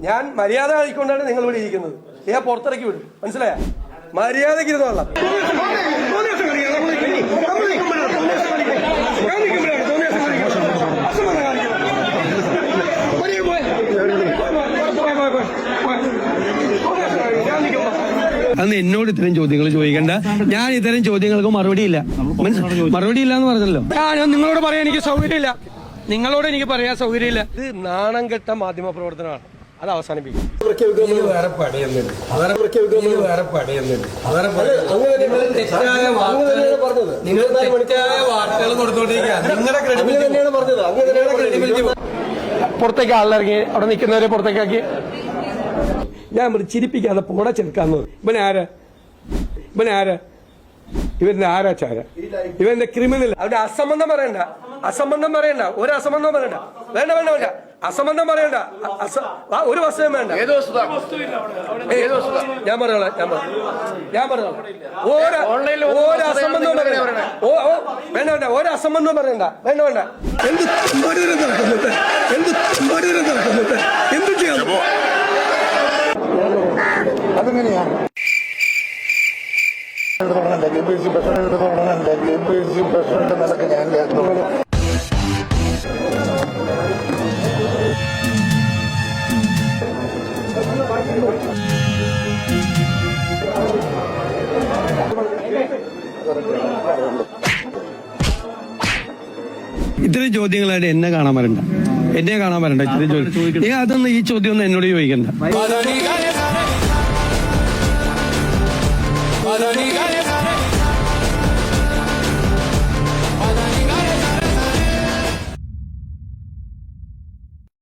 ഞാൻ മര്യാദ ആയിക്കൊണ്ടാണ് നിങ്ങൾ ഇവിടെ ഇരിക്കുന്നത്. ഞാൻ പുറത്തിറക്കി വിടും, മനസ്സിലായ? മര്യാദയ്ക്ക് ഇരുന്നോളാം. അന്ന് എന്നോട് ഇത്തരം ചോദ്യങ്ങൾ ചോദിക്കണ്ട. ഞാൻ ഇത്തരം ചോദ്യങ്ങൾക്ക് മറുപടിയില്ല. മറുപടിയില്ല എന്ന് പറഞ്ഞല്ലോ. ഞാൻ നിങ്ങളോട് പറയാൻ എനിക്ക് സൗകര്യമില്ല. നിങ്ങളോട് എനിക്ക് പറയാൻ സൗകര്യമില്ല. ഇത് നാണം കെട്ട മാധ്യമ പ്രവർത്തനമാണ്. അത് അവസാനിപ്പിക്കും. നിങ്ങൾ തെറ്റായ വാർത്തകൾ കൊടുത്തോണ്ടിരിക്കുക. നിങ്ങളുടെ ക്രെഡിബിലിറ്റി പുറത്തേക്ക് ആളിറങ്ങി അവിടെ നിൽക്കുന്നവരെ പുറത്തേക്കാക്കി. ഞാൻ ചിരിപ്പിക്കാതെ പോടെ ചെറുക്കാന്ന്. ഇവന്റെ ആരാച്ചാര, ഇവന്റെ ക്രിമിനൽ. അവന്റെ അസംബന്ധം പറയണ്ട, ഒരു അസംബന്ധം പറയണ്ട. വേണ്ട അസംബന്ധം പറയണ്ട. ഒരു വസ്തുവും വേണ്ട. ഞാൻ പറഞ്ഞോളാം. ഒരു അസംബന്ധം പറയണ്ട. വേണ്ട ഒരു അസംബന്ധം പറയണ്ട. വേണ്ട എന്ത് നടക്കുന്നുണ്ട്, എന്ത് ചെയ്യാം? അതെങ്ങനെയാണ് പ്രസിഡന്റ് നിലക്ക് ഞാൻ ഇത്തരം ചോദ്യങ്ങളായിട്ട് എന്നെ കാണാൻ വരണ്ട. ഇത്തരം ചോദ്യം അതൊന്നും ഈ ചോദ്യം ഒന്നും എന്നോട് ചോദിക്കണ്ട.